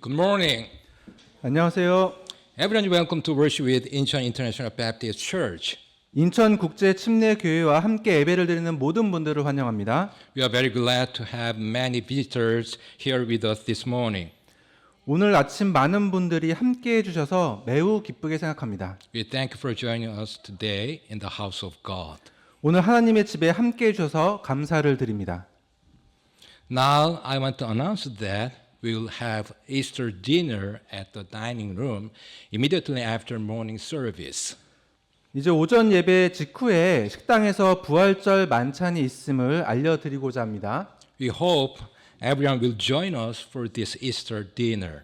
Good morning. 안녕하세요. Everyone, welcome to worship with Incheon International Baptist Church. 인천국제침례교회와 함께 예배를 드리는 모든 분들을 환영합니다. We are very glad to have many visitors here with us this morning. 오늘 아침 많은 분들이 함께 해주셔서 매우 기쁘게 생각합니다. We thank you for joining us today in the house of God. 오늘 하나님의 집에 함께 해주셔서 감사를 드립니다. Now, I want to announce that we will have Easter dinner at the dining room immediately after morning service. 이제 오전 예배 직후에 식당에서 부활절 만찬이 있음을 알려드리고자 합니다. We hope everyone will join us for this Easter dinner.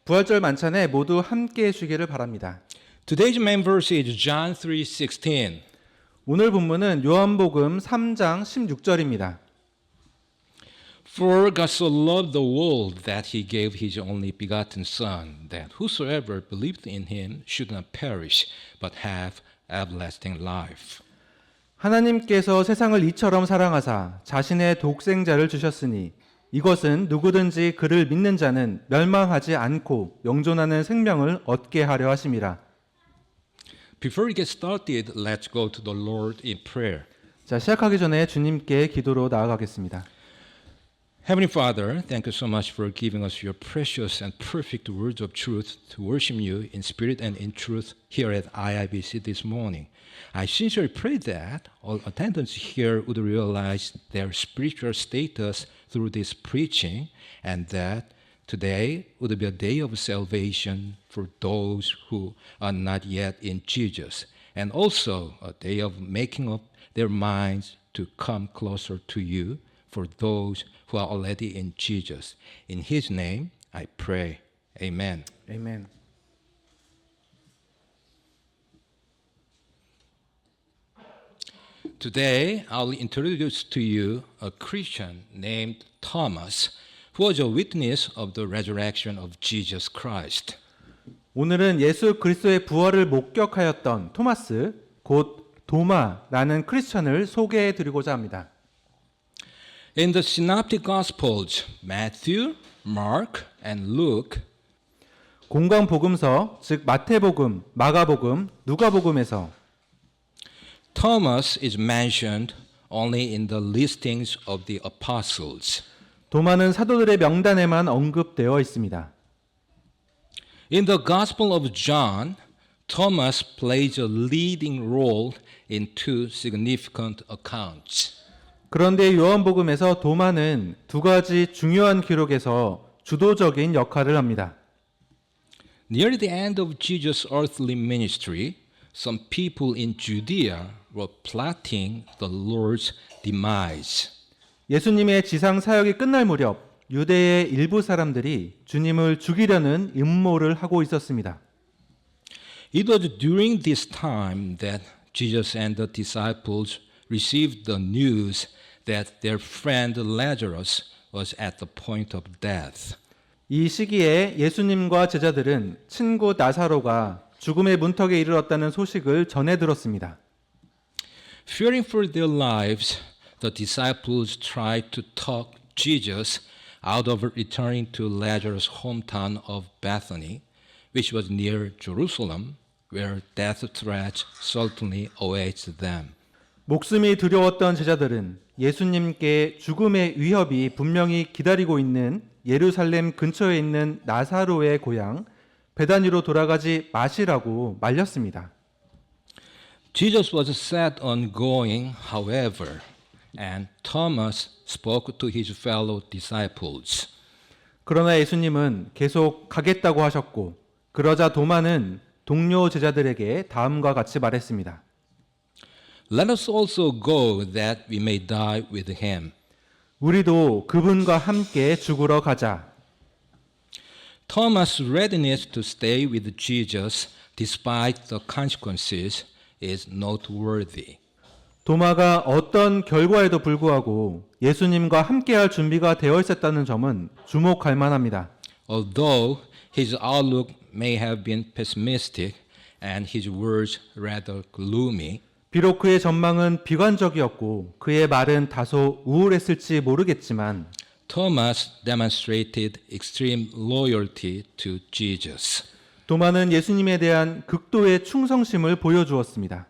부활절 만찬에 모두 함께 해주기를 바랍니다. Today's main verse is John 3:16. 오늘 본문은 요한복음 3장 16절입니다. For God so loved the world that he gave his only begotten Son, that whosoever believed in him should not perish, but have everlasting life. 하나님께서 세상을 이처럼 사랑하사 자신의 독생자를 주셨으니 이것은 누구든지 그를 믿는 자는 멸망하지 않고 영존하는 생명을 얻게 하려 하심이라. Before we get started, let's go to the Lord in prayer. 자, 시작하기 전에 주님께 기도로 나아가겠습니다. Heavenly Father, thank you so much for giving us your precious and perfect words of truth to worship you in spirit and in truth here at IIBC this morning. I sincerely pray that all attendants here would realize their spiritual status through this preaching, and that today would be a day of salvation for those who are not yet in Jesus, and also a day of making up their minds to come closer to you for those who are already in Jesus. In his name I pray. Amen. 아멘. Today I'll introduce to you a Christian named Thomas, who was a witness of the resurrection of Jesus Christ. 오늘은 예수 그리스도의 부활을 목격하였던 토마스, 곧 도마라는 크리스천을 소개해 드리고자 합니다. In the Synoptic Gospels, Matthew, Mark, and Luke, 공강복음서, 즉 마태복음, 마가복음, 누가복음에서 Thomas is mentioned only in the listings of the apostles. 도마는 사도들의 명단에만 언급되어 있습니다. In the Gospel of John, Thomas plays a leading role in two significant accounts. 그런데 요한복음에서 도마는 두 가지 중요한 기록에서 주도적인 역할을 합니다. Near the end of Jesus' earthly ministry, some people in Judea were plotting the Lord's demise. 예수님의 지상 사역이 끝날 무렵 유대의 일부 사람들이 주님을 죽이려는 음모를 하고 있었습니다. It was during this time that Jesus and the disciples received the news that their friend Lazarus was at the point of death. 이 시기에 예수님과 제자들은 친구 나사로가 죽음의 문턱에 이르렀다는 소식을 전해 들었습니다. Fearing for their lives, the disciples tried to talk Jesus out of returning to Lazarus' hometown of Bethany, which was near Jerusalem, where death threats certainly awaits them. 목숨이 두려웠던 제자들은 예수님께 죽음의 위협이 분명히 기다리고 있는 예루살렘 근처에 있는 나사로의 고향 베다니로 돌아가지 마시라고 말렸습니다. Jesus was set on going, however, and Thomas spoke to his fellow disciples. 그러나 예수님은 계속 가겠다고 하셨고 그러자 도마는 동료 제자들에게 다음과 같이 말했습니다. Let us also go that we may die with him. 우리도 그분과 함께 죽으러 가자. Thomas' readiness to stay with Jesus despite the consequences is noteworthy. 도마가 어떤 결과에도 불구하고 예수님과 함께할 준비가 되어 있었다는 점은 주목할 만합니다. Although his outlook may have been pessimistic and his words rather gloomy, 비록 그의 전망은 비관적이었고 그의 말은 다소 우울했을지 모르겠지만 Thomas demonstrated extreme loyalty to Jesus. 도마는 예수님에 대한 극도의 충성심을 보여주었습니다.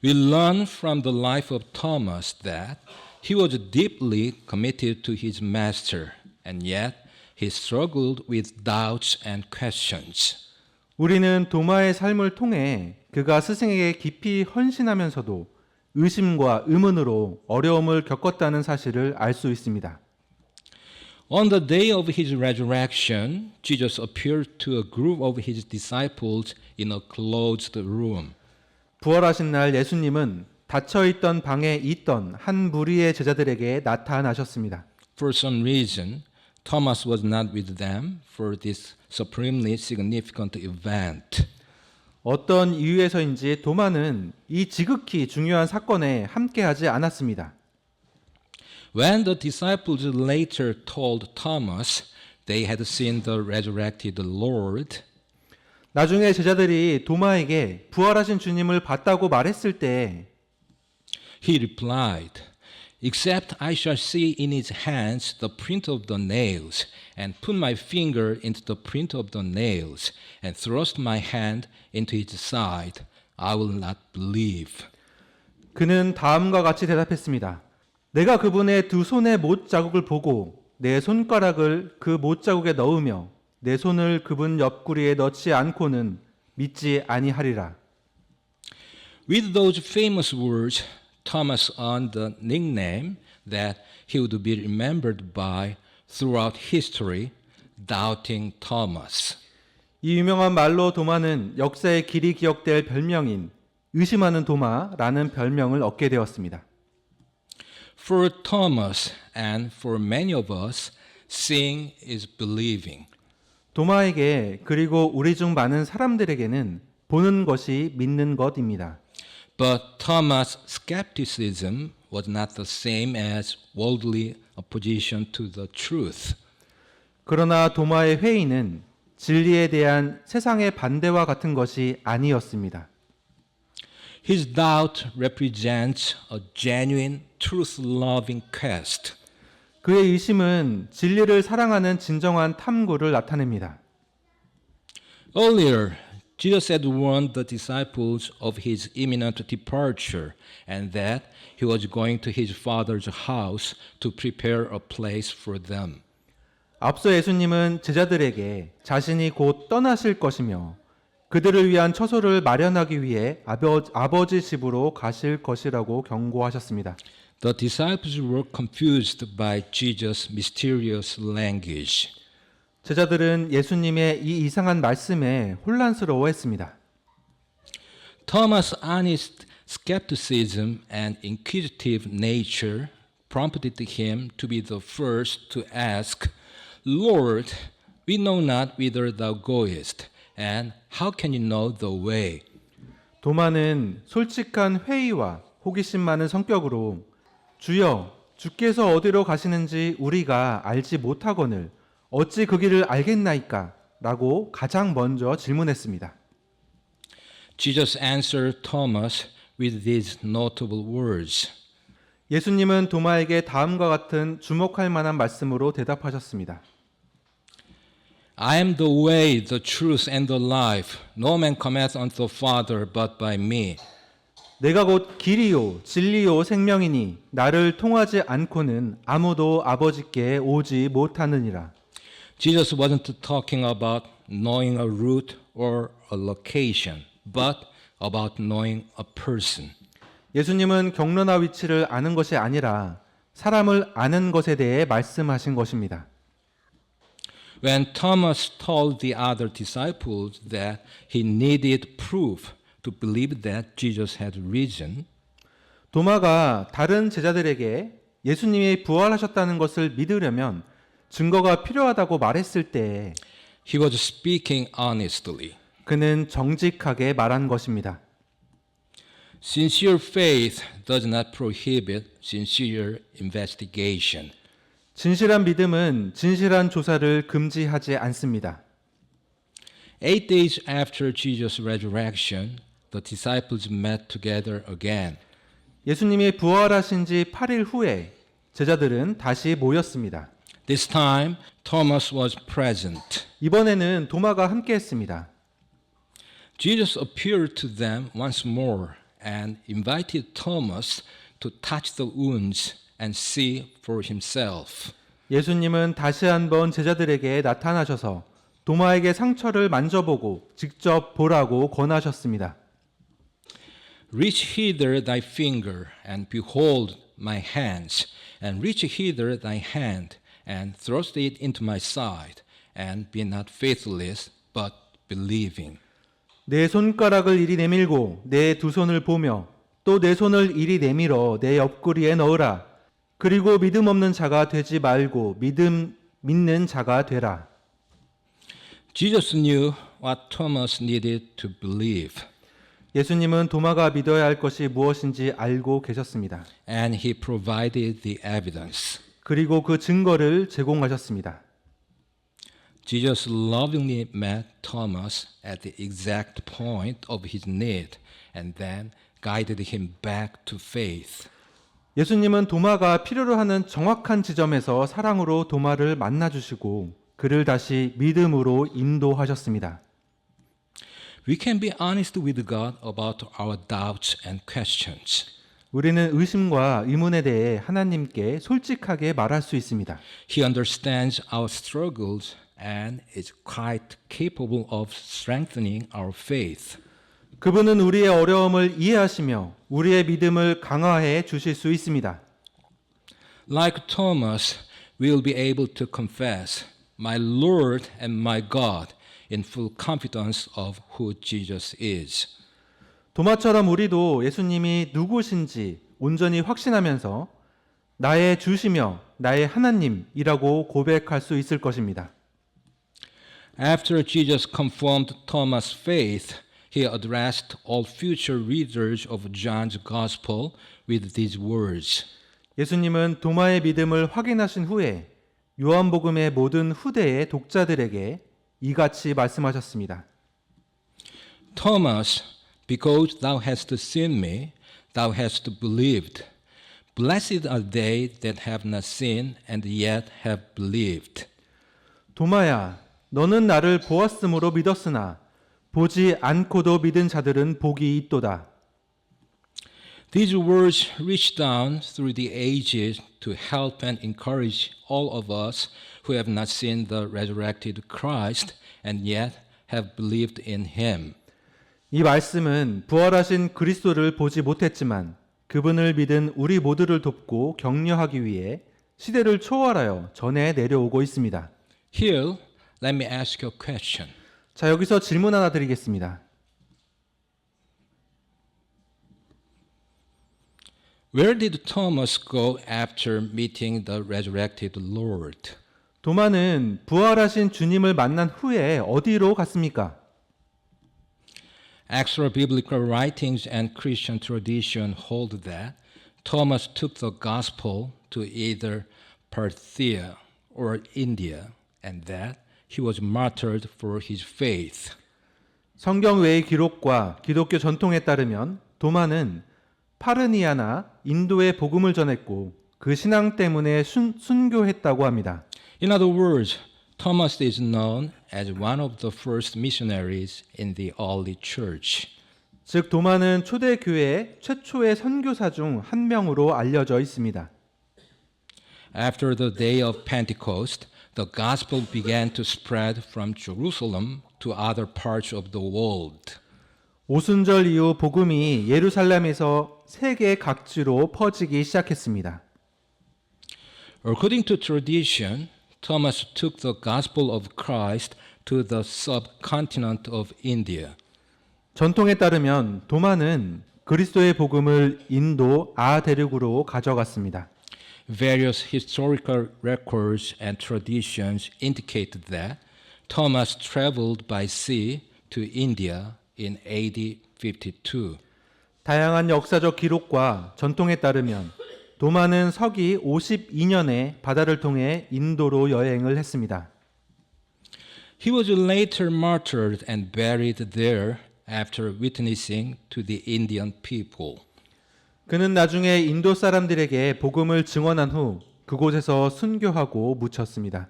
We learn from the life of Thomas that he was deeply committed to his master, and yet he struggled with doubts and questions. 우리는 도마의 삶을 통해 그가 스승에게 깊이 헌신하면서도 의심과 의문으로 어려움을 겪었다는 사실을 알 수 있습니다. On the day of his resurrection, Jesus appeared to a group of his disciples in a closed room. 부활하신 날 예수님은 닫혀있던 방에 있던 한 무리의 제자들에게 나타나셨습니다. For some reason, Thomas was not with them for this supremely significant event. 어떤 이유에서인지 도마는 이 지극히 중요한 사건에 함께하지 않았습니다. When the disciples later told Thomas they had seen the resurrected Lord, 나중에 제자들이 도마에게 부활하신 주님을 봤다고 말했을 때 he replied, "Except I shall see in his hands the print of the nails, and put my finger into the print of the nails, and thrust my hand into his side, I will not believe." 그는 다음과 같이 대답했습니다. 내가 그분의 두 손의 못 자국을 보고 내 손가락을 그 못 자국에 넣으며 내 손을 그분 옆구리에 넣지 않고는 믿지 아니하리라. With those famous words, Thomas earned the nickname that he would be remembered by throughout history, Doubting Thomas. 이 유명한 말로 도마는 역사에 길이 기억될 별명인 의심하는 도마라는 별명을 얻게 되었습니다. For Thomas and for many of us, seeing is believing. 도마에게 그리고 우리 중 많은 사람들에게는 보는 것이 믿는 것입니다. But Thomas' skepticism was not the same as worldly opposition to the truth. 그러나 도마의 회의는 진리에 대한 세상의 반대와 같은 것이 아니었습니다. His doubt represents a genuine, truth-loving quest. 그의 의심은 진리를 사랑하는 진정한 탐구를 나타냅니다. Earlier, Jesus had warned the disciples of his imminent departure and that he was going to his Father's house to prepare a place for them. 앞서 예수님은 제자들에게 자신이 곧 떠나실 것이며 그들을 위한 처소를 마련하기 위해 아버지 집으로 가실 것이라고 경고하셨습니다. The disciples were confused by Jesus' mysterious language. 제자들은 예수님의 이 이상한 말씀에 혼란스러워했습니다. Thomas' honest skepticism and inquisitive nature prompted him to be the first to ask, "Lord, we know not whither thou goest, and how can you know the way?" 도마는 솔직한 회의와 호기심 많은 성격으로 주여, 주께서 어디로 가시는지 우리가 알지 못하거늘 어찌 그 길을 알겠나이까? 라고 가장 먼저 질문했습니다. Jesus answered Thomas with these notable words. 예수님은 도마에게 다음과 같은 주목할 만한 말씀으로 대답하셨습니다. I am the way, the truth, and the life. No man cometh unto the Father but by me. 내가 곧 길이요 진리요 생명이니 나를 통하지 않고는 아무도 아버지께 오지 못하느니라. Jesus wasn't talking about knowing a route or a location, but about knowing a person. 예수님은 경로나 위치를 아는 것이 아니라 사람을 아는 것에 대해 말씀하신 것입니다. When Thomas told the other disciples that he needed proof to believe that Jesus had risen, 도마가 다른 제자들에게 예수님이 부활하셨다는 것을 믿으려면 증거가 필요하다고 말했을 때 he was speaking honestly. 그는 정직하게 말한 것입니다. Sincere faith does not prohibit sincere investigation. 진실한 믿음은 진실한 조사를 금지하지 않습니다. 8 days after Jesus' resurrection, the disciples met together again. 예수님이 부활하신 지 8일 후에 제자들은 다시 모였습니다. This time, Thomas was present. 이번에는 도마가 함께했습니다. Jesus appeared to them once more and invited Thomas to touch the wounds and see for himself. 예수님은 다시 한번 제자들에게 나타나셔서 도마에게 상처를 만져보고 직접 보라고 권하셨습니다. Reach hither thy finger and behold my hands, and reach hither thy hand and thrust it into my side, and be not faithless but believing. 내 손가락을 이리 내밀고 내 두 손을 보며 또 내 손을 이리 내밀어 내 옆구리에 넣으라. 그리고 믿음 없는 자가 되지 말고 믿는 자가 되라. Jesus knew what Thomas needed to believe, 예수님은 도마가 믿어야 할 것이 무엇인지 알고 계셨습니다. and he provided the evidence. 그리고 그 증거를 제공하셨습니다. Jesus lovingly met Thomas at the exact point of his need and then guided him back to faith. 예수님은 도마가 필요로 하는 정확한 지점에서 사랑으로 도마를 만나주시고 그를 다시 믿음으로 인도하셨습니다. We can be honest with God about our doubts and questions. 우리는 의심과 의문에 대해 하나님께 솔직하게 말할 수 있습니다. He understands our struggles and is quite capable of strengthening our faith. 그분은 우리의 어려움을 이해하시며 우리의 믿음을 강화해 주실 수 있습니다. Like Thomas, we will be able to confess, "My Lord and my God," in full confidence of who Jesus is. 도마처럼 우리도 예수님이 누구신지 온전히 확신하면서 나의 주시며 나의 하나님이라고 고백할 수 있을 것입니다. After Jesus confirmed Thomas' faith, he addressed all future readers of John's Gospel with these words. 예수님은 도마의 믿음을 확인하신 후에 요한복음의 모든 후대의 독자들에게 이같이 말씀하셨습니다. Thomas, because thou hast seen me, thou hast believed. Blessed are they that have not seen and yet have believed. 도마야, 너는 나를 보았으므로 믿었으나 보지 않고도 믿은 자들은 복이 있도다. These words reach down through the ages to help and encourage all of us who have not seen the resurrected Christ and yet have believed in him. 이 말씀은 부활하신 그리스도를 보지 못했지만 그분을 믿은 우리 모두를 돕고 격려하기 위해 시대를 초월하여 전해 내려오고 있습니다. Here, let me ask you a question. 자, 여기서 질문 하나 드리겠습니다. Where did Thomas go after meeting the resurrected Lord? 도마는 부활하신 주님을 만난 후에 어디로 갔습니까? Extra biblical writings and Christian tradition hold that Thomas took the gospel to either Parthia or India, and that he was martyred for his faith. 성경 외의 기록과 기독교 전통에 따르면 도마는 파르니아나 인도에 복음을 전했고 그 신앙 때문에 순교했다고 합니다. In other words, Thomas is known as one of the first missionaries in the early church. 즉 도마는 초대 교회의 최초의 선교사 중 한 명으로 알려져 있습니다. After the day of Pentecost, the gospel began to spread from Jerusalem to other parts of the world. 오순절 이후 복음이 예루살렘에서 세계 각지로 퍼지기 시작했습니다. According to tradition, Thomas took the gospel of Christ to the subcontinent of India. 전통에 따르면 도마는 그리스도의 복음을 인도 대륙으로 가져갔습니다. Various historical records and traditions indicate that Thomas traveled by sea to India in AD 52. 다양한 역사적 기록과 전통에 따르면 도마는 서기 52년에 바다를 통해 인도로 여행을 했습니다. He was later martyred and buried there after witnessing to the Indian people. 그는 나중에 인도 사람들에게 복음을 증언한 후 그곳에서 순교하고 묻혔습니다.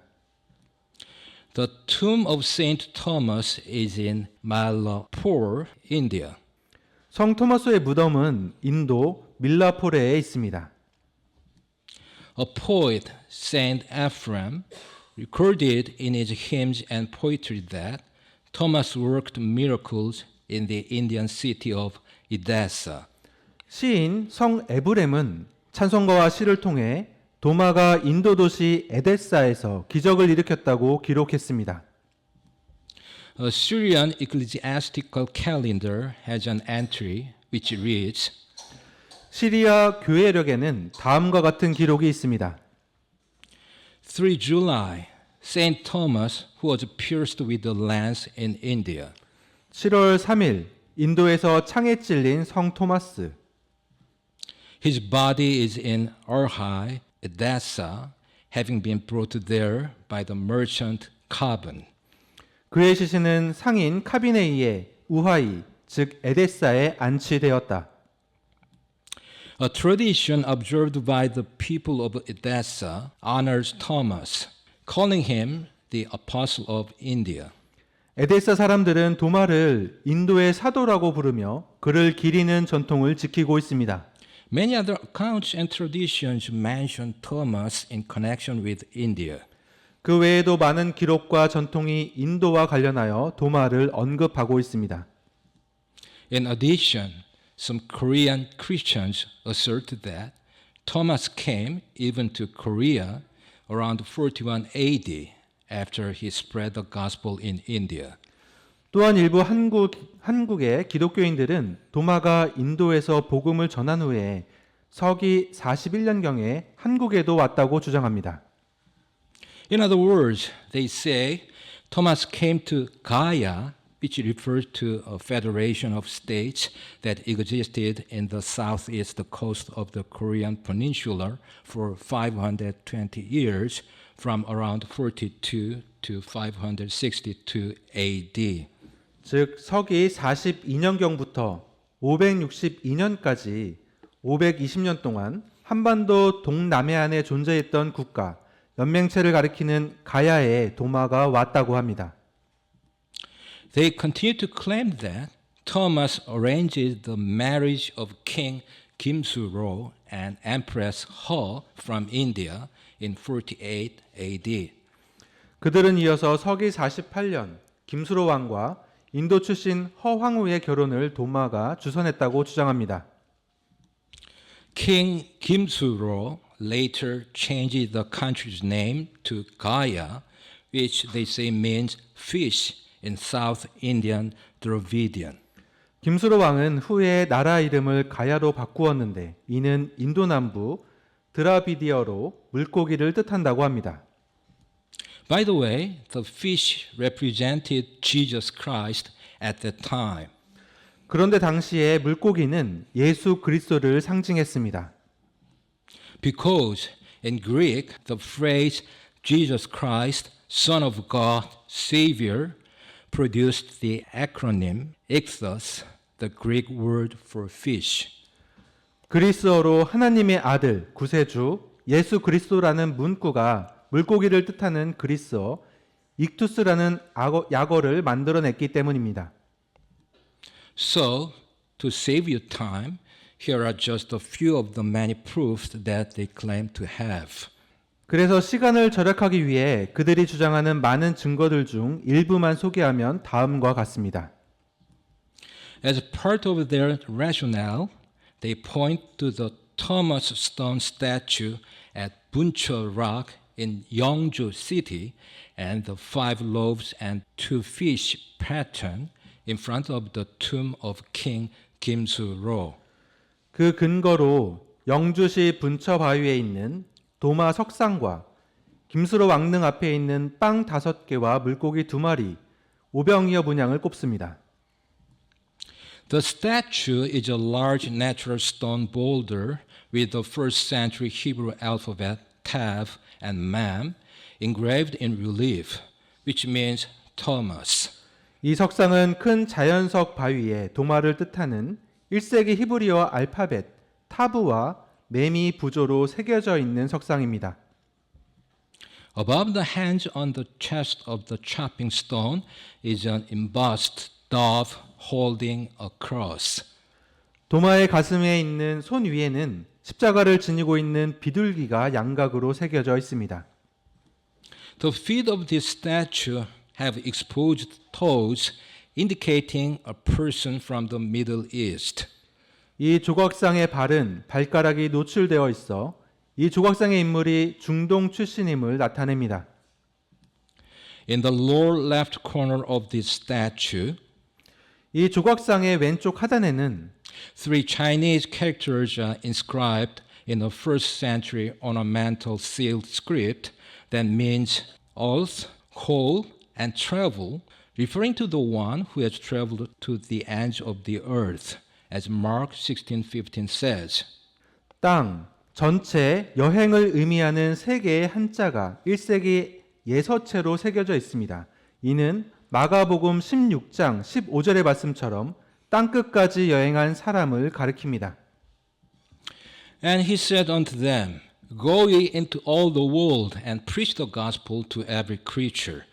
The tomb of Saint Thomas is in Malapur, India. 성 토마스의 무덤은 인도 밀라포레에 있습니다. A poet, Saint Ephraim, recorded in his hymns and poetry that Thomas worked miracles in the Indian city of Edessa. 시인 성 에브렘은 찬송가와 시를 통해 도마가 인도 도시 에데사에서 기적을 일으켰다고 기록했습니다. A Syrian ecclesiastical calendar has an entry which reads, 시리아 교회력에는 다음과 같은 기록이 있습니다. 3 July, Saint Thomas, who was pierced with a lance in India. 7월 3일 인도에서 창에 찔린 성 토마스. His body is in Arhai, Edessa, having been brought there by the merchant Carbon. 그의 시신은 상인 카비네이의 우하이, 즉 에데사에 안치되었다. A tradition observed by the people of Edessa honors Thomas, calling him the Apostle of India. 에데사 사람들은 도마를 인도의 사도라고 부르며 그를 기리는 전통을 지키고 있습니다. Many other accounts and traditions mention Thomas in connection with India. 그 외에도 많은 기록과 전통이 인도와 관련하여 도마를 언급하고 있습니다. In addition, some Korean Christians assert that Thomas came even to Korea around 41 AD after he spread the gospel in India. 또한 일부 한국의 기독교인들은 도마가 인도에서 복음을 전한 후에 서기 41년경에 한국에도 왔다고 주장합니다. In other words, they say Thomas came to Gaya, which refers to a federation of states that existed in the southeast coast of the Korean peninsula for 520 years, from around 42 to 562 AD. 즉 서기 42년경부터 562년까지 520년 동안 한반도 동남해안에 존재했던 국가 연맹체를 가리키는 가야에 도마가 왔다고 합니다. They continue to claim that Thomas arranged the marriage of King Kimsuro and Empress He from India in 48 AD. 그들은 이어서 서기 48년 김수로 왕과 인도 출신 허황후의 결혼을 도마가 주선했다고 주장합니다. King Kimsuro later changed the country's name to Gaya, which they say means fish in South Indian Dravidian. 김수로 왕은 후에 나라 이름을 가야로 바꾸었는데 이는 인도 남부 드라비디어로 물고기를 뜻한다고 합니다. By the way, the fish represented Jesus Christ at that time. 그런데 당시에 물고기는 예수 그리스도를 상징했습니다. Because in Greek, the phrase Jesus Christ, Son of God, Savior, produced the acronym ichthus, the Greek word for fish. 그리스어로 하나님의 아들, 구세주, 예수 그리스도라는 문구가 물고기를 뜻하는 그리스어 익투스라는 약어를 만들어냈기 때문입니다. So, to save you time, here are just a few of the many proofs that they claim to have. 그래서 시간을 절약하기 위해 그들이 주장하는 많은 증거들 중 일부만 소개하면 다음과 같습니다. As part of their rationale, they point to the Thomas stone statue at Buncho Rock in Yeongju City and the 5 loaves and 2 fish pattern in front of the tomb of King Kimsuro. 그 근거로 영주시 분처바위에 있는 도마 석상과 김수로 왕릉 앞에 있는 빵 5개와 물고기 2마리, 오병이어 문양을 꼽습니다. The statue is a large natural stone boulder with the first century Hebrew alphabet Tav and Mem engraved in relief, which means Thomas. 이 석상은 큰 자연석 바위에 도마를 뜻하는 1세기 히브리어 알파벳 타부와 매미 부조로 새겨져 있는 석상입니다. Above the hands on the chest of the chopping stone is an embossed dove holding a cross. 도마의 가슴에 있는 손 위에는 십자가를 지니고 있는 비둘기가 양각으로 새겨져 있습니다. The feet of this statue have exposed toes, indicating a person from the Middle East. 이 조각상의 발은 발가락이 노출되어 있어 이 조각상의 인물이 중동 출신임을 나타냅니다. In the lower left corner of this statue, 이 조각상의 왼쪽 하단에는 three Chinese characters are inscribed in the first century ornamental sealed script that means earth, coal, and travel, referring to the one who has traveled to the ends of the earth, as Mark 16:15 says. 땅, 전체, 여행을 의미하는 세 개의 한자가 1세기 예서체로 새겨져 있습니다. 이는 마가복음 16장 15절의 말씀처럼 땅끝까지 여행한 사람을 가리킵니다. And he said unto them, Go ye into all the world and preach the gospel to every creature.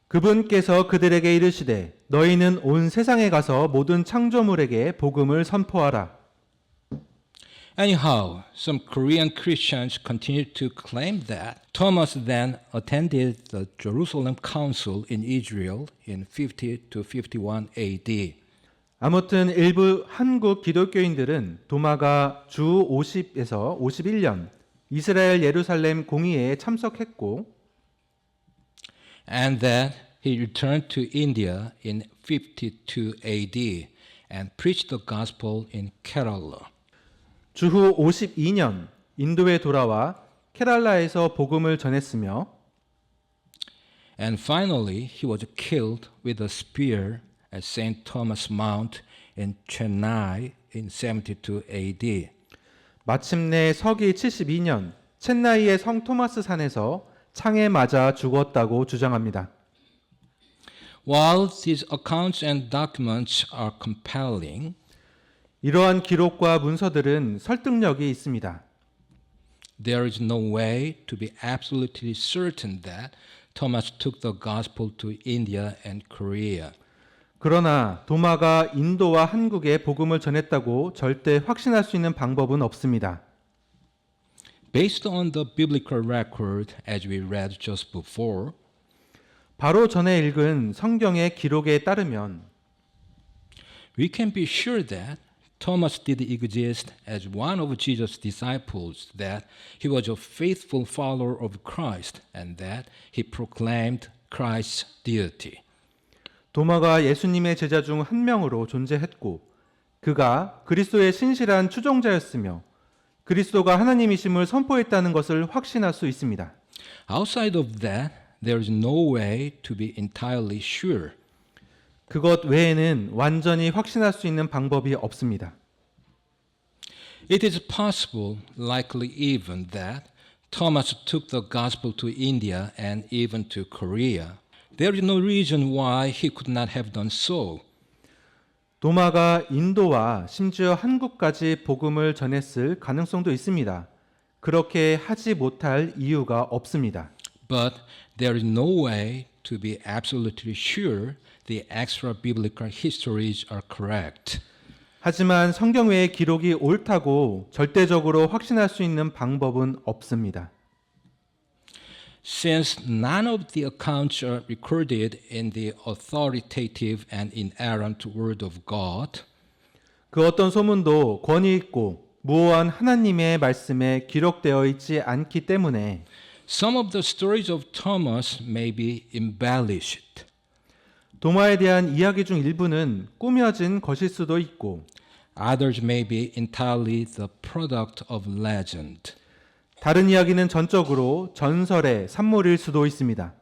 그분께서 그들에게 이르시되 너희는 온 세상에 가서 모든 창조물에게 복음을 선포하라. Anyhow, some Korean Christians continued to claim that Thomas then attended the Jerusalem Council in Israel in 50 to 51 AD. 아무튼 일부 한국 기독교인들은 도마가 주 50에서 51년 이스라엘 예루살렘 공의회에 참석했고 And that he returned to India in 52 AD and preached the gospel in Kerala. 주후 52년 인도에 돌아와 케랄라에서 복음을 전했으며 And finally, he was killed with a spear at St. Thomas Mount in Chennai in 72 AD. 마침내 서기 72년 첸나이의 성 토마스 산에서 창에 맞아 죽었다고 주장합니다. While these accounts and documents are compelling, 이러한 기록과 문서들은 설득력이 있습니다. there is no way to be absolutely certain that Thomas took the gospel to India and Korea. 그러나 도마가 인도와 한국에 복음을 전했다고 절대 확신할 수 있는 방법은 없습니다. Based on the biblical record as we read just before, 바로 전에 읽은 성경의 기록에 따르면 we can be sure that Thomas did exist as one of Jesus' disciples, that he was a faithful follower of Christ, and that he proclaimed Christ's deity. 도마가 예수님의 제자 중 한 명으로 존재했고 그가 그리스도의 신실한 추종자였으며 그리스도가 하나님이심을 선포했다는 것을 확신할 수 있습니다. Outside of that, there is no way to be entirely sure. 그것 외에는 완전히 확신할 수 있는 방법이 없습니다. It is possible, likely even, that Thomas took the gospel to India and even to Korea. There is no reason why he could not have done so. 도마가 인도와 심지어 한국까지 복음을 전했을 가능성도 있습니다. 그렇게 하지 못할 이유가 없습니다. But there is no way to be absolutely sure the extra biblical histories are correct. 하지만 성경 외의 기록이 옳다고 절대적으로 확신할 수 있는 방법은 없습니다. Since none of the accounts are recorded in the authoritative and inerrant Word of God, 그 어떤 소문도 권위 있고 무오한 하나님의 말씀에 기록되어 있지 않기 때문에 some of the stories of Thomas may be embellished. 도마에 대한 이야기 중 일부는 꾸며진 것일 수도 있고 Others may be entirely the product of legend. 다른 이야기는 전적으로 전설의 산물일 수도 있습니다.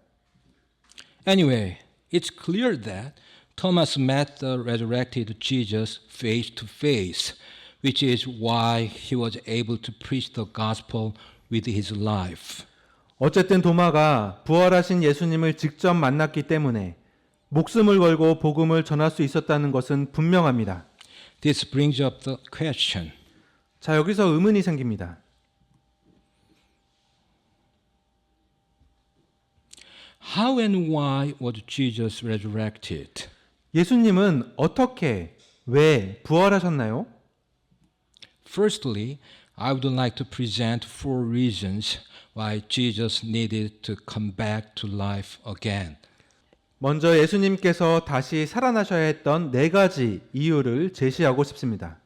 Anyway, it's clear that Thomas met the resurrected Jesus face to face, which is why he was able to preach the gospel with his life. 어쨌든 도마가 부활하신 예수님을 직접 만났기 때문에 목숨을 걸고 복음을 전할 수 있었다는 것은 분명합니다. This brings up the question. 자, 여기서 의문이 생깁니다. How and why was Jesus resurrected? 예수님은 어떻게, 왜 부활하셨나요? Firstly, I would like to present four reasons why Jesus needed to come back to life again. 먼저 예수님께서 다시 살아나셔야 했던 네 가지 이유를 제시하고 싶습니다.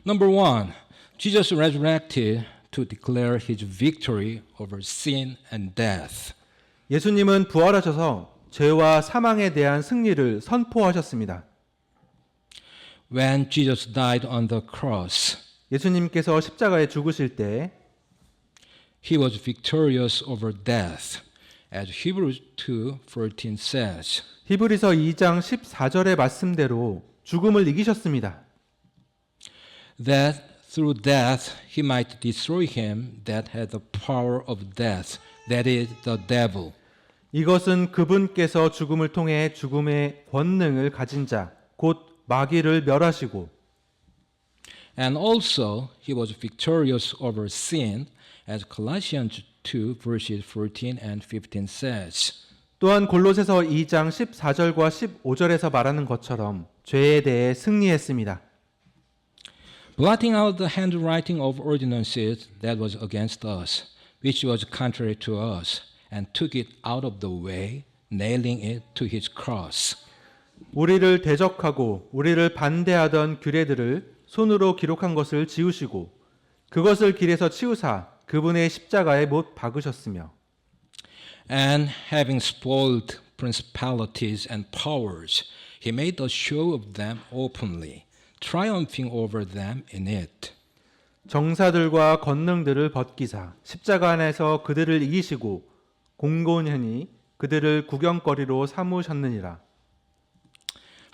Number one, Jesus resurrected to declare his victory over sin and death. 예수님은 부활하셔서 죄와 사망에 대한 승리를 선포하셨습니다. When Jesus died on the cross, 예수님께서 십자가에 죽으실 때 he was victorious over death, as Hebrews 2:14 says. 히브리서 2장 14절의 말씀대로 죽음을 이기셨습니다. That through death he might destroy him that had the power of death, that is the devil. 이것은 그분께서 죽음을 통해 죽음의 권능을 가진 자, 곧 마귀를 멸하시고 And also he was victorious over sin, as Colossians 2 verses 14 and 15 says. 또한 골로새서 2장 14절과 15절에서 말하는 것처럼 죄에 대해 승리했습니다. Blotting out the handwriting of ordinances that was against us, which was contrary to us, and took it out of the way, nailing it to his cross. 우리를 대적하고 우리를 반대하던 규례들을 손으로 기록한 것을 지우시고 그것을 길에서 치우사 그분의 십자가에 못 박으셨으며 And having spoiled principalities and powers, he made a show of them openly, triumphing over them in it. 정사들과 권능들을 벗기사 십자가 안에서 그들을 이기시고 공곤히 그들을 구경거리로 삼으셨느니라.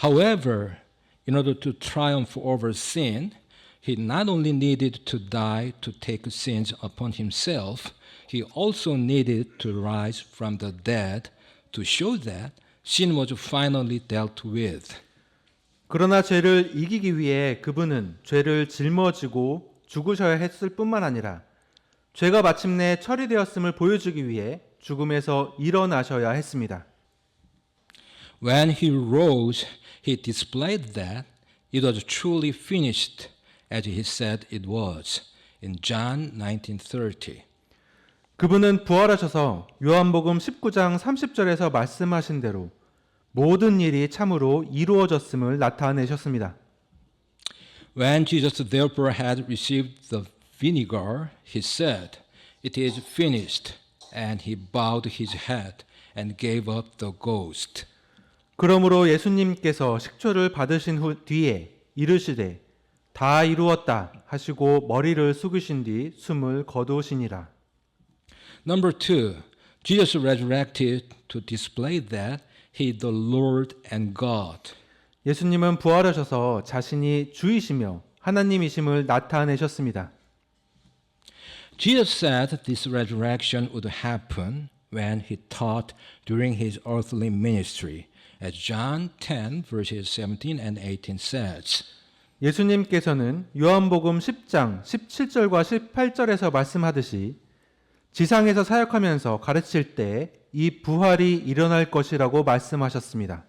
However, in order to triumph over sin, he not only needed to die to take sins upon himself, he also needed to rise from the dead to show that sin was finally dealt with. 그러나 죄를 이기기 위해 그분은 죄를 짊어지고 죽으셔야 했을 뿐만 아니라 죄가 마침내 처리되었음을 보여주기 위해 죽음에서 일어나셔야 했습니다. When he rose, he displayed that it was truly finished, as he said it was in John 19:30. 그분은 부활하셔서 요한복음 19장 30절에서 말씀하신 대로 모든 일이 참으로 이루어졌음을 나타내셨습니다. When Jesus therefore had received the vinegar, he said, "It is finished," and he bowed his head and gave up the ghost. 그러므로 예수님께서 식초를 받으신 후 뒤에 이르시되 다 이루었다 하시고 머리를 숙이신 뒤 숨을 거두시니라. Number two, Jesus resurrected to display that he is the Lord and God. 예수님은 부활하셔서 자신이 주이시며 하나님이심을 나타내셨습니다. Jesus said this resurrection would happen when he taught during his earthly ministry, as John 10 verses 17 and 18 says. 예수님께서는 요한복음 10장 17절과 18절에서 말씀하듯이 지상에서 사역하면서 가르칠 때 이 부활이 일어날 것이라고 말씀하셨습니다.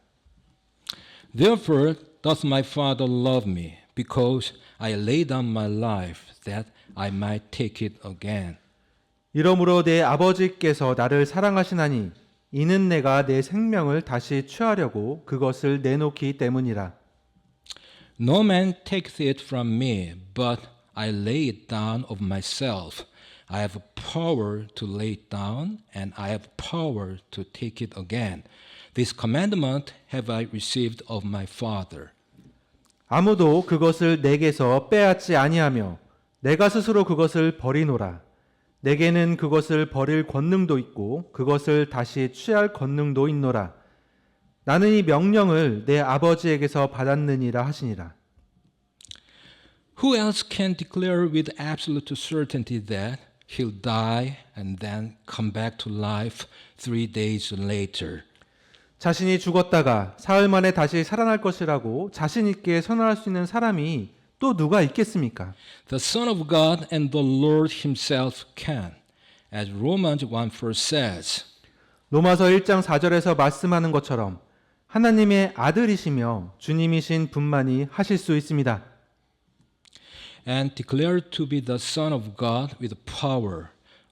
Therefore doth my Father love me, because I lay down my life that I might take it again. 이러므로 내 아버지께서 나를 사랑하시나니 이는 내가 내 생명을 다시 취하려고 그것을 내놓기 때문이라. No man taketh it from me, but I lay it down of myself. I have power to lay it down, and I have power to take it again. This commandment have I received of my Father. 아무도 그것을 내게서 빼앗지 아니하며 내가 스스로 그것을 버리노라. 내게는 그것을 버릴 권능도 있고 그것을 다시 취할 권능도 있노라. 나는 이 명령을 내 아버지에게서 받았느니라 하시니라. Who else can declare with absolute certainty that he'll die and then come back to life 3 days later? 자신이 죽었다가 사흘 만에 다시 살아날 것이라고 자신 있게 선언할 수 있는 사람이 또 누가 있겠습니까? The Son of God and the Lord himself can. As Romans 1:4 says, 로마서 1장 4절에서 말씀하는 것처럼 하나님의 아들이시며 주님이신 분만이 하실 수 있습니다. and declared to be the Son of God with power,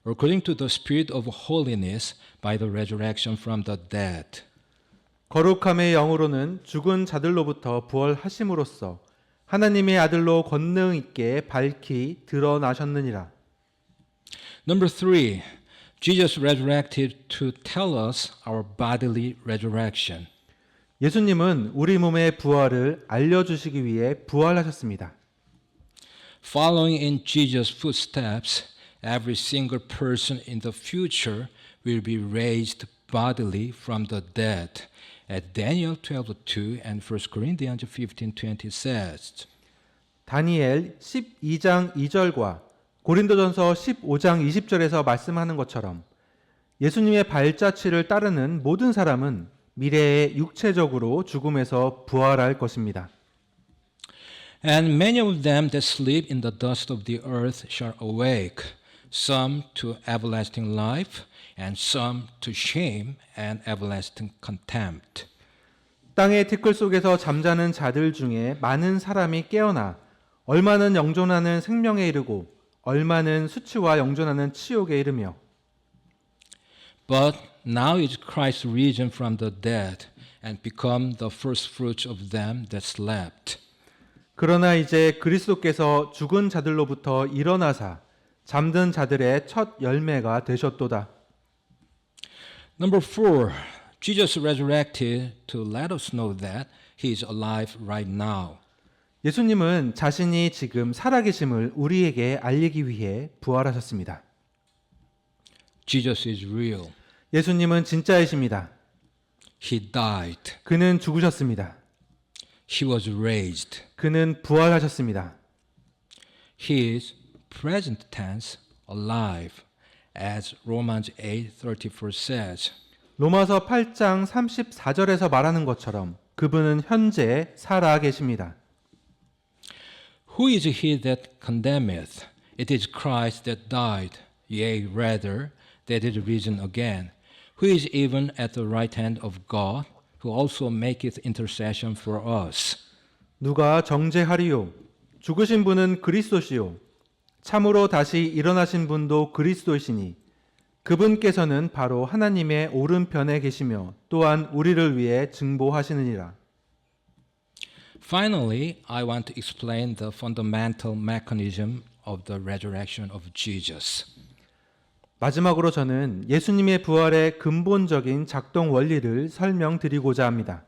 according to the Spirit of holiness by the resurrection from the dead. 거룩함의 영으로는 죽은 자들로부터 부활하심으로써 하나님의 아들로 권능 있게 밝히 드러나셨느니라. Number 3, Jesus resurrected to tell us our bodily resurrection. 예수님은 우리 몸의 부활을 알려주시기 위해 부활하셨습니다. Following in Jesus' footsteps, every single person in the future will be raised bodily from the dead. As Daniel 12:2 and 1 Corinthians 15:20 says. 다니엘 12장 2절과 고린도전서 15장 20절에서 말씀하는 것처럼 예수님의 발자취를 따르는 모든 사람은 미래에 육체적으로 죽음에서 부활할 것입니다. And many of them that sleep in the dust of the earth shall awake, some to everlasting life, and some to shame and everlasting contempt. 땅의 티끌 속에서 잠자는 자들 중에 많은 사람이 깨어나 얼마는 영존하는 생명에 이르고 얼마는 수치와 영존하는 치욕에 이르며 But now is Christ risen from the dead and become the first fruits of them that slept. 그러나 이제 그리스도께서 죽은 자들로부터 일어나사 잠든 자들의 첫 열매가 되셨도다. Number 4, Jesus resurrected to let us know that he is alive right now. 예수님은 자신이 지금 살아계심을 우리에게 알리기 위해 부활하셨습니다. Jesus is real. 예수님은 진짜이십니다. He died. 그는 죽으셨습니다. He was raised. 그는 부활하셨습니다. He is present tense alive, as Romans 8:34 says. 로마서 8장 34절에서 말하는 것처럼 그분은 현재 살아 계십니다. Who is he that condemneth? It is Christ that died, yea, rather, that is risen again, who is even at the right hand of God, who also maketh intercession for us. 누가 정죄하리요? 죽으신 분은 그리스도시요. 참으로 다시 일어나신 분도 그리스도이시니 그분께서는 바로 하나님의 오른편에 계시며 또한 우리를 위해 증보하시느니라. Finally, I want to explain the fundamental mechanism of the resurrection of Jesus. 마지막으로 저는 예수님의 부활의 근본적인 작동 원리를 설명드리고자 합니다.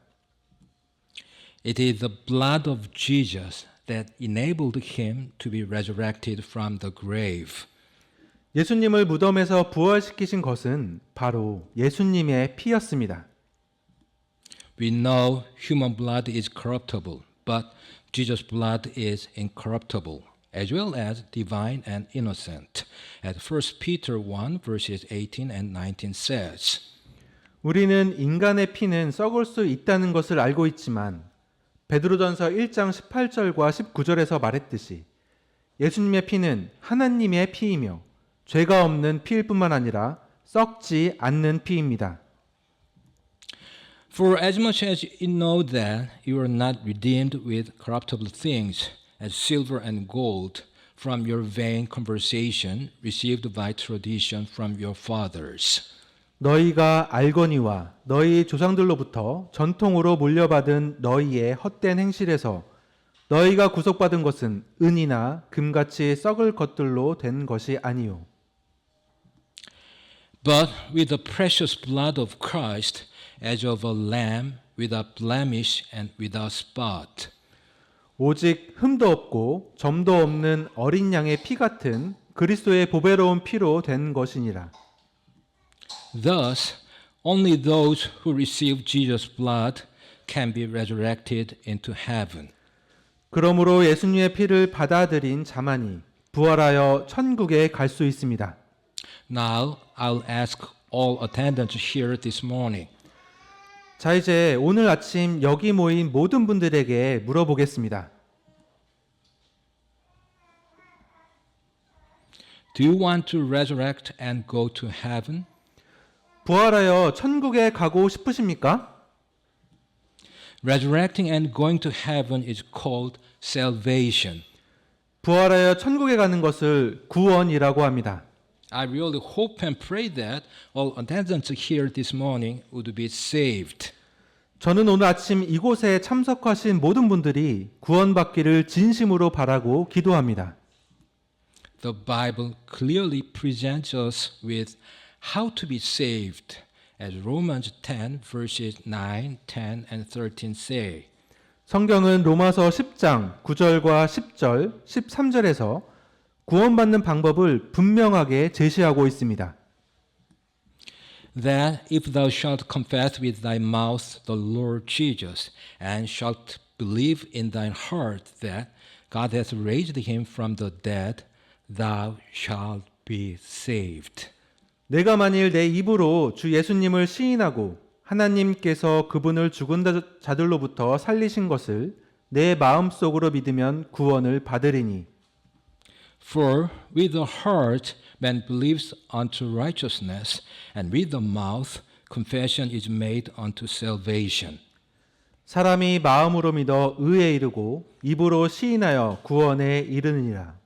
It is the blood of Jesus that enabled him to be resurrected from the grave. 예수님을 무덤에서 부활시키신 것은 바로 예수님의 피였습니다. We know human blood is corruptible, but Jesus' blood is incorruptible, as well as divine and innocent, as 1 Peter 1 verses 18 and 19 says. 우리는 인간의 피는 썩을 수 있다는 것을 알고 있지만 베드로전서 1장 18절과 19절에서 말했듯이 예수님의 피는 하나님의 피이며 죄가 없는 피일 뿐만 아니라 썩지 않는 피입니다. For as much as you know that you are not redeemed with corruptible things, as silver and gold, from your vain conversation received by tradition from your fathers. 너희가 알거니와 너희 조상들로부터 전통으로 물려받은 너희의 헛된 행실에서 너희가 구속받은 것은 은이나 금같이 썩을 것들로 된 것이 아니요. But with the precious blood of Christ, as of a lamb without blemish and without spot. 오직 흠도 없고 점도 없는 어린 양의 피 같은 그리스도의 보배로운 피로 된 것이니라. Thus, only those who receive Jesus' blood can be resurrected into heaven. 그러므로 예수님의 피를 받아들인 자만이 부활하여 천국에 갈 수 있습니다. Now, I'll ask all attendants here this morning. 자, 이제 오늘 아침 여기 모인 모든 분들에게 물어보겠습니다. Do you want to resurrect and go to heaven? 부활하여 천국에 가고 싶으십니까? Resurrecting and going to heaven is called salvation. 부활하여 천국에 가는 것을 구원이라고 합니다. I really hope and pray that all attendants here this morning would be saved. 저는 오늘 아침 이곳에 참석하신 모든 분들이 구원받기를 진심으로 바라고 기도합니다. The Bible clearly presents us with how to be saved, as Romans 10 verses 9, 10, and 13 say. 성경은 로마서 10장 9절과 10절, 13절에서 구원받는 방법을 분명하게 제시하고 있습니다. That if thou shalt confess with thy mouth the Lord Jesus, and shalt believe in thine heart that God hath raised him from the dead, thou shalt be saved. 내가 만일 내 입으로 주 예수님을 시인하고 하나님께서 그분을 죽은 자들로부터 살리신 것을 내 마음속으로 믿으면 구원을 받으리니. For with the heart man believes unto righteousness, and with the mouth confession is made unto salvation. 사람이 마음으로 믿어 의에 이르고 입으로 시인하여 구원에 이르느니라.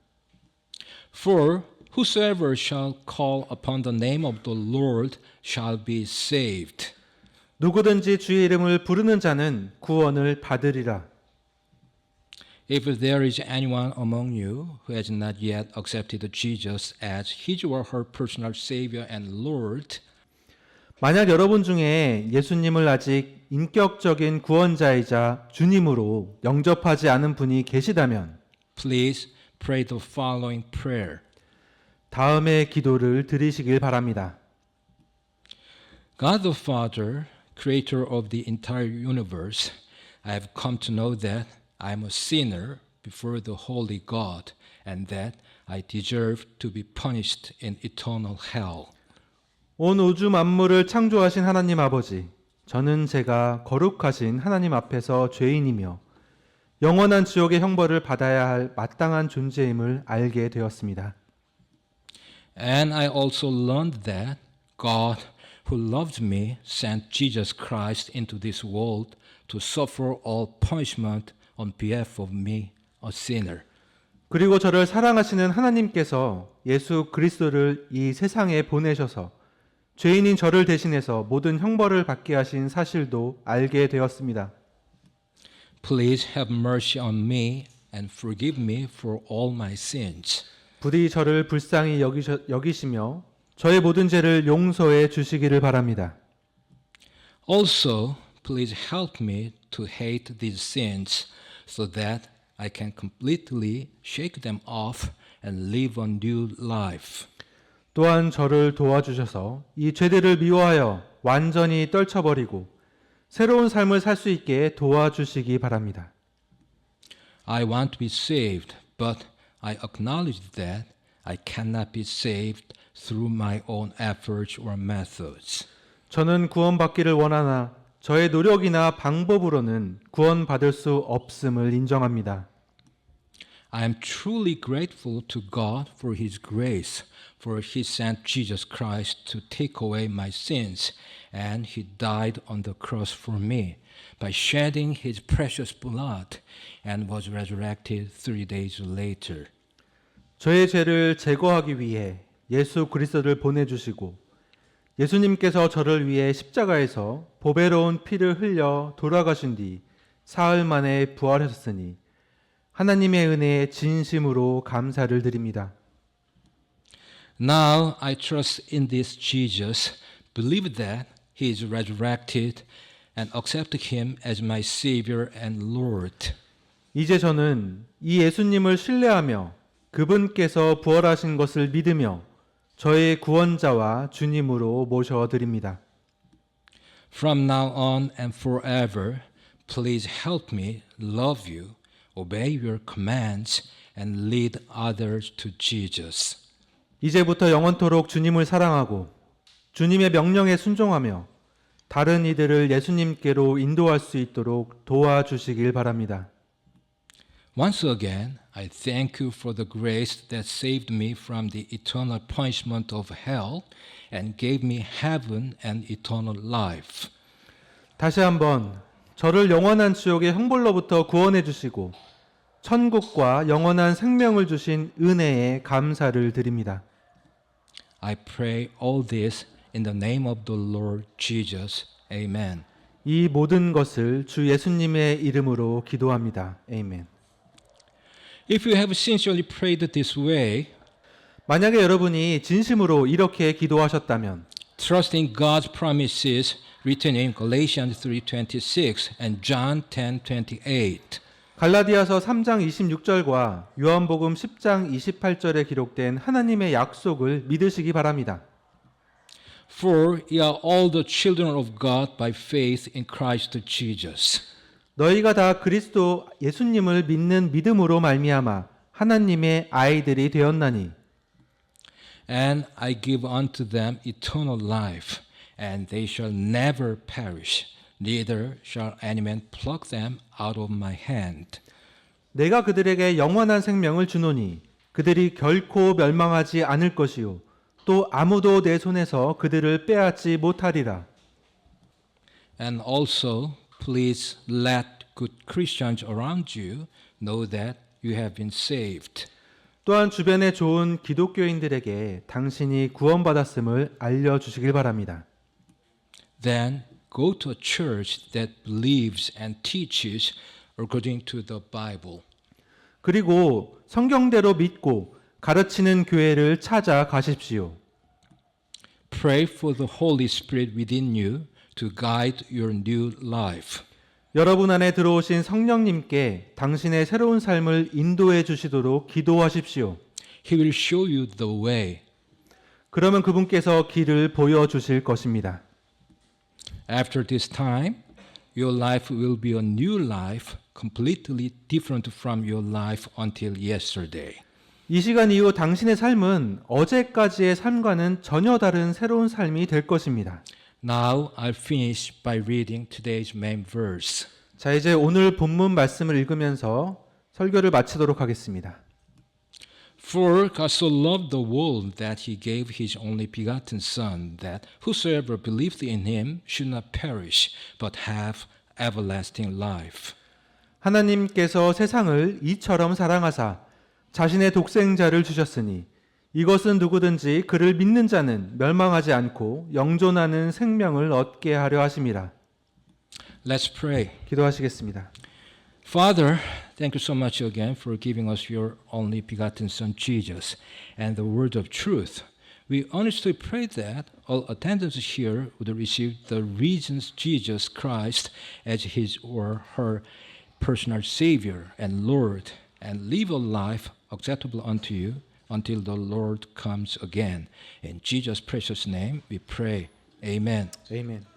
For whosoever shall call upon the name of the Lord shall be saved. 누구든지 주의 이름을 부르는 자는 구원을 받으리라. If there is anyone among you who has not yet accepted Jesus as his or her personal Savior and Lord, 만약 여러분 중에 예수님을 아직 인격적인 구원자이자 주님으로 영접하지 않은 분이 계시다면 please pray the following prayer. 다음의 기도를 드리시길 바랍니다. God the Father, creator of the entire universe, I have come to know that I am a sinner before the holy God, and that I deserve to be punished in eternal hell. 온 우주 만물을 창조하신 하나님 아버지, 저는 제가 거룩하신 하나님 앞에서 죄인이며 영원한 지옥의 형벌을 받아야 할 마땅한 존재임을 알게 되었습니다. And I also learned that God, who loved me, sent Jesus Christ into this world to suffer all punishment on behalf of me, a sinner. 그리고 저를 사랑하시는 하나님께서 예수 그리스도를 이 세상에 보내셔서 죄인인 저를 대신해서 모든 형벌을 받게 하신 사실도 알게 되었습니다. Please have mercy on me and forgive me for all my sins. 부디 저를 불쌍히 여기시며 저의 모든 죄를 용서해 주시기를 바랍니다. Also, please help me to hate these sins so that I can completely shake them off and live a new life. 또한 저를 도와주셔서 이 죄들을 미워하여 완전히 떨쳐버리고 새로운 삶을 살 수 있게 도와주시기 바랍니다. I want to be saved, but I acknowledge that I cannot be saved through my own efforts or methods. 저는 구원받기를 원하나 저의 노력이나 방법으로는 구원받을 수 없음을 인정합니다. I am truly grateful to God for His grace, for He sent Jesus Christ to take away my sins, and He died on the cross for me by shedding His precious blood and was resurrected 3 days later. 저의 죄를 제거하기 위해 예수 그리스도를 보내주시고 예수님께서 저를 위해 십자가에서 보배로운 피를 흘려 돌아가신 뒤 사흘 만에 부활하셨으니 하나님의 은혜에 진심으로 감사를 드립니다. Now I trust in this Jesus, believe that He is resurrected, and accept Him as my Savior and Lord. 이제 저는 이 예수님을 신뢰하며 그분께서 부활하신 것을 믿으며 저의 구원자와 주님으로 모셔드립니다. From now on and forever, please help me love you, obey your commands, and lead others to Jesus. 이제부터 영원토록 주님을 사랑하고 주님의 명령에 순종하며 다른 이들을 예수님께로 인도할 수 있도록 도와주시길 바랍니다. Once again, I thank you for the grace that saved me from the eternal punishment of hell and gave me heaven and eternal life. 다시 한번 저를 영원한 지옥의 형벌로부터 구원해 주시고 천국과 영원한 생명을 주신 은혜에 감사를 드립니다. I pray all this in the name of the Lord Jesus. Amen. 이 모든 것을 주 예수님의 이름으로 기도합니다. 아멘. If you have sincerely prayed this way, 만약에 여러분이 진심으로 이렇게 기도하셨다면 trusting God's promises written in Galatians 3:26 and John 10:28, 갈라디아서 3장 26절과 요한복음 10장 28절에 기록된 하나님의 약속을 믿으시기 바랍니다. For ye are all the children of God by faith in Christ Jesus. 너희가 다 그리스도 예수님을 믿는 믿음으로 말미암아 하나님의 아이들이 되었나니 And I give unto them eternal life, and they shall never perish, neither shall any man pluck them out of my hand. 내가 그들에게 영원한 생명을 주노니 그들이 결코 멸망하지 않을 것이요 또 아무도 내 손에서 그들을 빼앗지 못하리라. And also, please let good Christians around you know that you have been saved. 또한 주변에 좋은 기독교인들에게 당신이 구원받았음을 알려주시길 바랍니다. Then go to a church that believes and teaches according to the Bible. 그리고 성경대로 믿고 가르치는 교회를 찾아 가십시오. Pray for the Holy Spirit within you to guide your new life. 여러분 안에 들어오신 성령님께 당신의 새로운 삶을 인도해 주시도록 기도하십시오. He will show you the way. 그러면 그분께서 길을 보여주실 것입니다. After this time, your life will be a new life, completely different from your life until yesterday. 이 시간 이후 당신의 삶은 어제까지의 삶과는 전혀 다른 새로운 삶이 될 것입니다. Now I'll finish by reading today's main verse. 자, 이제 오늘 본문 말씀을 읽으면서 설교를 마치도록 하겠습니다. For God so loved the world that he gave his only begotten Son, that whosoever believed in him should not perish, but have everlasting life. 하나님께서 세상을 이처럼 사랑하사 자신의 독생자를 주셨으니 이것은 누구든지 그를 믿는 자는 멸망하지 않고 영존하는 생명을 얻게 하려 하심이라. Let's pray. 기도하시겠습니다. Father, thank you so much again for giving us your only begotten Son, Jesus, and the word of truth. We honestly pray that all attendants here would receive the reasons Jesus Christ as his or her personal Savior and Lord, and live a life acceptable unto you until the Lord comes again. In Jesus' precious name we pray. Amen. 아멘.